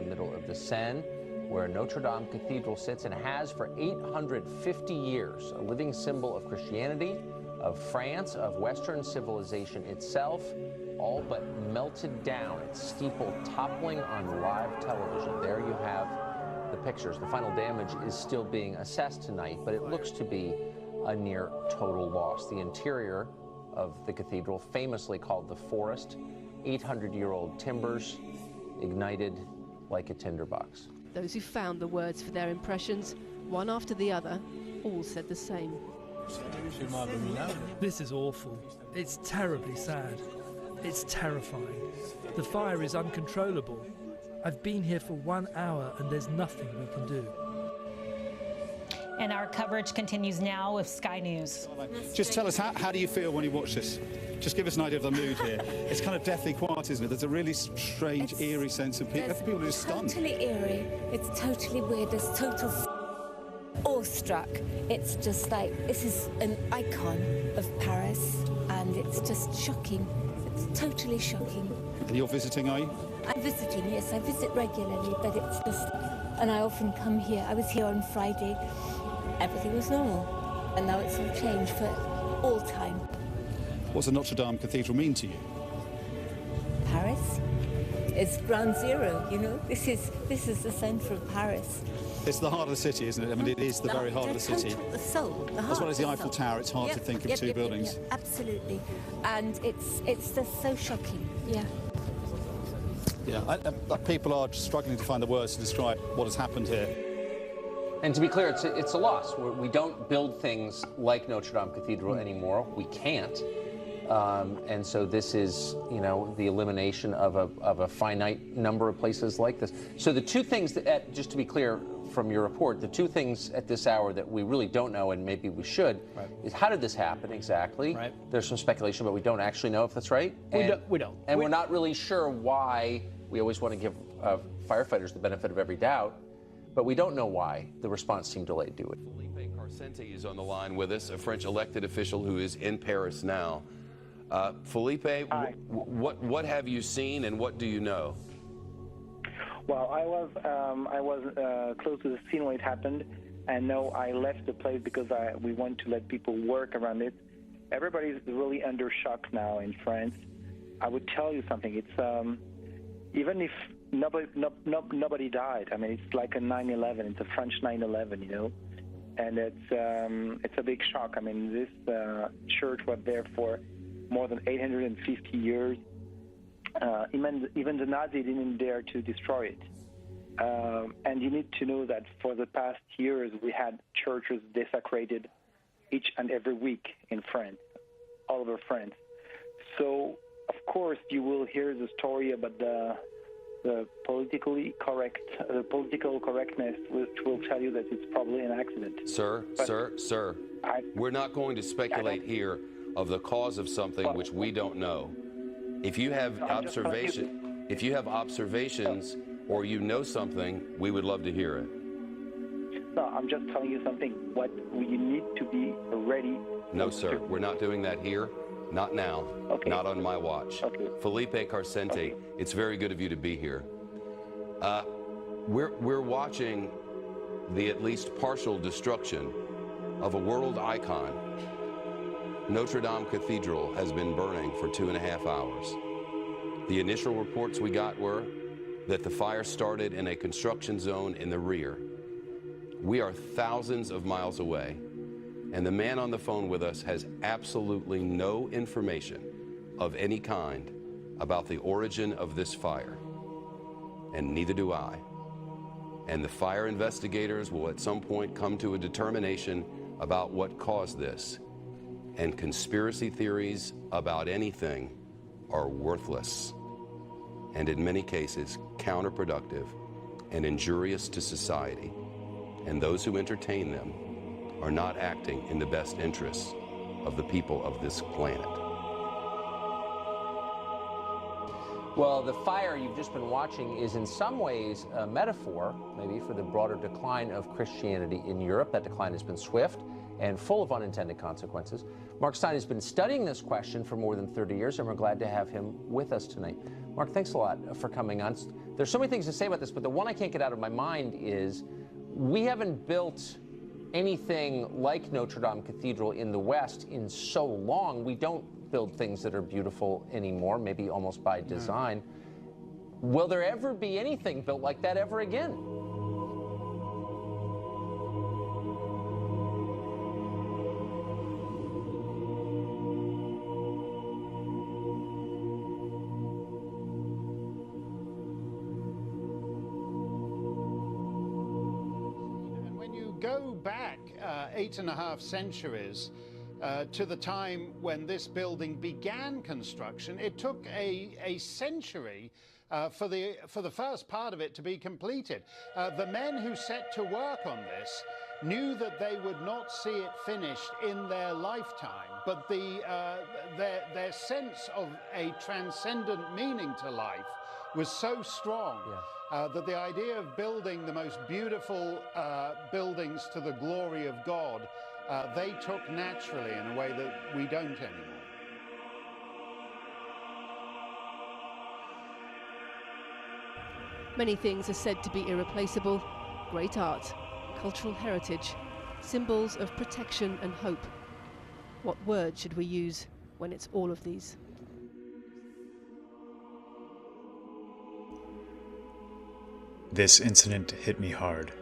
middle of the Seine, where Notre Dame Cathedral sits and has for 850 years, a living symbol of Christianity, of France, of Western civilization itself, all but melted down, its steeple toppling on live television. There you have the pictures. The final damage is still being assessed tonight, but it looks to be a near total loss. The interior of the cathedral, famously called the Forest, 800-year-old timbers ignited like a tinderbox. Those who found the words for their impressions, one after the other, all said the same. This is awful. It's terribly sad. It's terrifying. The fire is uncontrollable. I've been here for 1 hour and there's nothing we can do. And our coverage continues now with Sky News. Just tell us, how do you feel when you watch this? Just give us an idea of the mood here. It's kind of deathly quiet, isn't it? There's a really strange, eerie sense of people. People are just stunned. It's totally eerie. It's totally weird. There's total awestruck. It's just like, this is an icon of Paris, and it's just shocking. It's totally shocking. You're visiting, are you? I'm visiting, yes. I visit regularly, but it's just... And I often come here. I was here on Friday. Everything was normal. And now it's all changed for all time. What does the Notre Dame Cathedral mean to you? Paris is ground zero, you know. This is the centre of Paris. It's the heart of the city, isn't it? I mean, it is the very heart of the city. The soul, the heart. As well as the Eiffel Tower, it's hard to think of two buildings. Yep, absolutely. And it's just so shocking, yeah. Yeah, people are struggling to find the words to describe what has happened here. And to be clear, it's a loss. We don't build things like Notre Dame Cathedral anymore. We can't. And so this is, you know, the elimination of a finite number of places like this. So the two things that, just to be clear from your report, the two things at this hour that we really don't know, and maybe we should, is how did this happen exactly? Right. There's some speculation, but we don't actually know if that's right. We don't. And we're not really sure why. We always want to give firefighters the benefit of every doubt, but we don't know why the response seemed delayed to it. Felipe is on the line with us, a French elected official who is in Paris now. Felipe, what have you seen and what do you know? Well, I was close to the scene when it happened, and no, I left the place because we want to let people work around it. Everybody's really under shock now in France. I would tell you something. It's even if nobody died. I mean, it's like a 9/11. It's a French 9/11, you know, and it's a big shock. I mean, this church was there for more than 850 years. Even the Nazis didn't dare to destroy it. And you need to know that for the past years, we had churches desecrated each and every week in France, all over France. So, of course, you will hear the story about the political correctness, which will tell you that it's probably an accident. Sir, we're not going to speculate here of the cause of something which we don't know. If you have observations or you know something, we would love to hear it. No, I'm just telling you something. What you need to be ready. No, sir, we're not doing that here. Not now. Okay. Not on my watch. Okay. Felipe Carcente, okay. It's very good of you to be here. We're watching the at least partial destruction of a world icon. Notre Dame Cathedral has been burning for 2.5 hours. The initial reports we got were that the fire started in a construction zone in the rear. We are thousands of miles away, and the man on the phone with us has absolutely no information of any kind about the origin of this fire, and neither do I. And the fire investigators will at some point come to a determination about what caused this. And conspiracy theories about anything are worthless, and in many cases counterproductive and injurious to society. And those who entertain them are not acting in the best interests of the people of this planet. Well, the fire you've just been watching is in some ways a metaphor, maybe, for the broader decline of Christianity in Europe. That decline has been swift and full of unintended consequences. Mark Stein has been studying this question for more than 30 years, and we're glad to have him with us tonight. Mark, thanks a lot for coming on. There's so many things to say about this, but the one I can't get out of my mind is we haven't built anything like Notre Dame Cathedral in the West in so long. We don't build things that are beautiful anymore, maybe almost by design. Will there ever be anything built like that ever again? Go back 8.5 centuries to the time when this building began construction. It took a century for the first part of it to be completed. The men who set to work on this knew that they would not see it finished in their lifetime, but their sense of a transcendent meaning to life was so strong that the idea of building the most beautiful buildings to the glory of God, they took naturally in a way that we don't anymore. Many things are said to be irreplaceable: great art, cultural heritage, symbols of protection and hope. What word should we use when it's all of these? This incident hit me hard,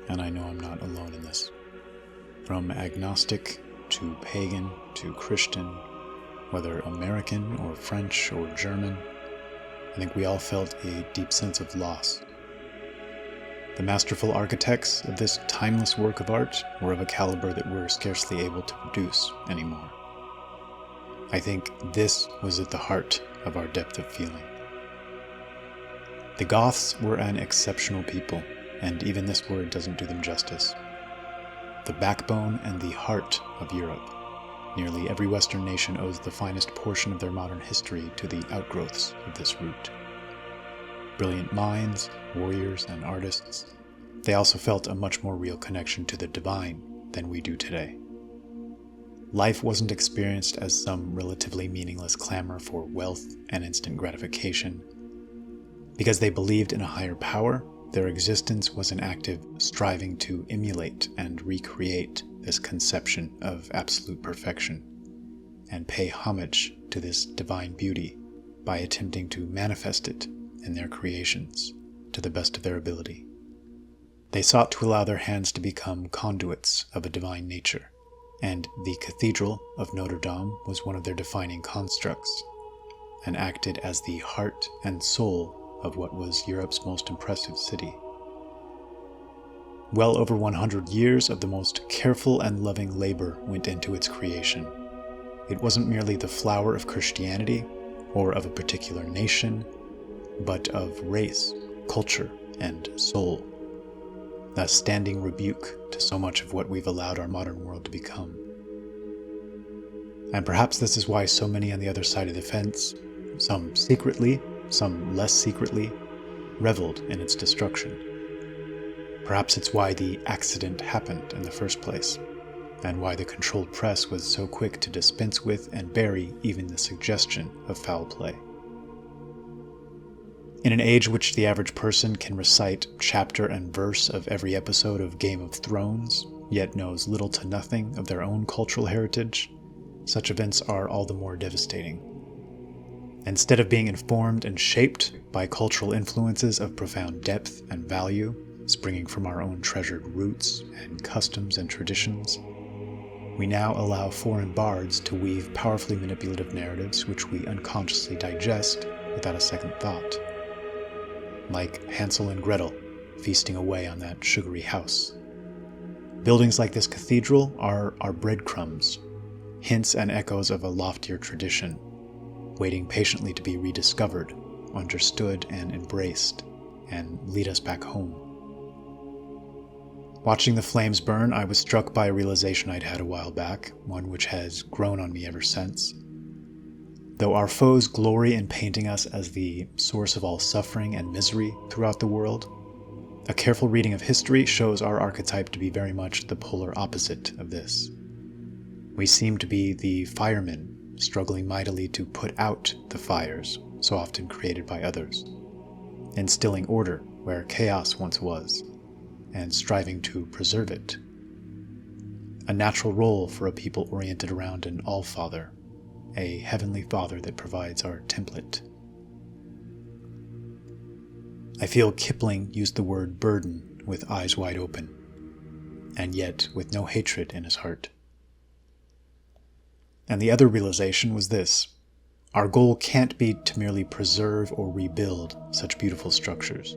and I know I'm not alone in this. From agnostic to pagan to Christian, whether American or French or German, I think we all felt a deep sense of loss. The masterful architects of this timeless work of art were of a caliber that we're scarcely able to produce anymore. I think this was at the heart of our depth of feeling. The Goths were an exceptional people, and even this word doesn't do them justice. The backbone and the heart of Europe. Nearly every Western nation owes the finest portion of their modern history to the outgrowths of this root. Brilliant minds, warriors, and artists, they also felt a much more real connection to the divine than we do today. Life wasn't experienced as some relatively meaningless clamor for wealth and instant gratification. Because they believed in a higher power, their existence was an active striving to emulate and recreate this conception of absolute perfection, and pay homage to this divine beauty by attempting to manifest it in their creations to the best of their ability. They sought to allow their hands to become conduits of a divine nature, and the Cathedral of Notre Dame was one of their defining constructs, and acted as the heart and soul of what was Europe's most impressive city. Well over 100 years of the most careful and loving labor went into its creation. It wasn't merely the flower of Christianity or of a particular nation, but of race, culture, and soul, a standing rebuke to so much of what we've allowed our modern world to become. And perhaps this is why so many on the other side of the fence, some secretly, some less secretly, reveled in its destruction. Perhaps it's why the accident happened in the first place, and why the controlled press was so quick to dispense with and bury even the suggestion of foul play. In an age which the average person can recite chapter and verse of every episode of Game of Thrones, yet knows little to nothing of their own cultural heritage, such events are all the more devastating. Instead of being informed and shaped by cultural influences of profound depth and value, springing from our own treasured roots and customs and traditions, we now allow foreign bards to weave powerfully manipulative narratives which we unconsciously digest without a second thought. Like Hansel and Gretel feasting away on that sugary house. Buildings like this cathedral are breadcrumbs, hints and echoes of a loftier tradition, waiting patiently to be rediscovered, understood, and embraced, and lead us back home. Watching the flames burn, I was struck by a realization I'd had a while back, one which has grown on me ever since. Though our foes glory in painting us as the source of all suffering and misery throughout the world, a careful reading of history shows our archetype to be very much the polar opposite of this. We seem to be the firemen struggling mightily to put out the fires so often created by others, instilling order where chaos once was, and striving to preserve it. A natural role for a people oriented around an All-Father, a Heavenly Father that provides our template. I feel Kipling used the word burden with eyes wide open, and yet with no hatred in his heart. And the other realization was this: our goal can't be to merely preserve or rebuild such beautiful structures,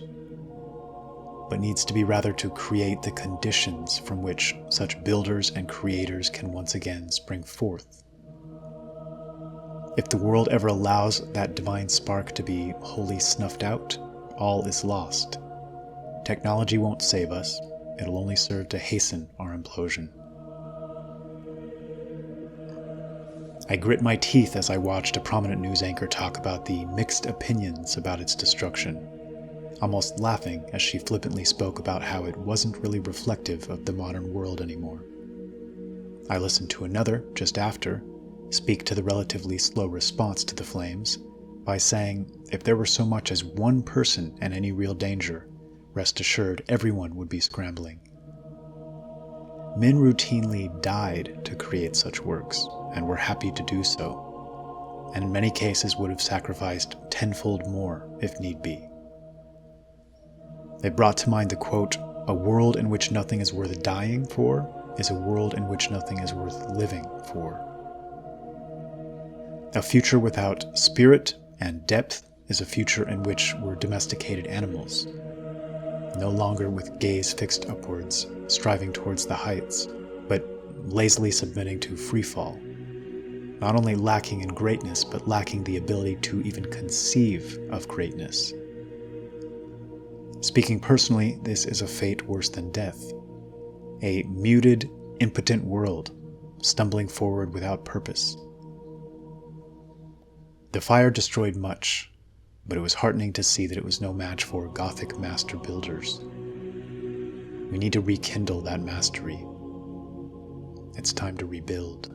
but needs to be rather to create the conditions from which such builders and creators can once again spring forth. If the world ever allows that divine spark to be wholly snuffed out, all is lost. Technology won't save us, it'll only serve to hasten our implosion. I grit my teeth as I watched a prominent news anchor talk about the mixed opinions about its destruction, almost laughing as she flippantly spoke about how it wasn't really reflective of the modern world anymore. I listened to another, just after, speak to the relatively slow response to the flames by saying if there were so much as one person in any real danger, rest assured everyone would be scrambling. Men routinely died to create such works, and were happy to do so, and in many cases would have sacrificed tenfold more if need be. It brought to mind the quote, "A world in which nothing is worth dying for is a world in which nothing is worth living for." A future without spirit and depth is a future in which we're domesticated animals, no longer with gaze fixed upwards, striving towards the heights, but lazily submitting to free fall, not only lacking in greatness, but lacking the ability to even conceive of greatness. Speaking personally, this is a fate worse than death. A muted, impotent world, stumbling forward without purpose. The fire destroyed much, but it was heartening to see that it was no match for Gothic master builders. We need to rekindle that mastery. It's time to rebuild.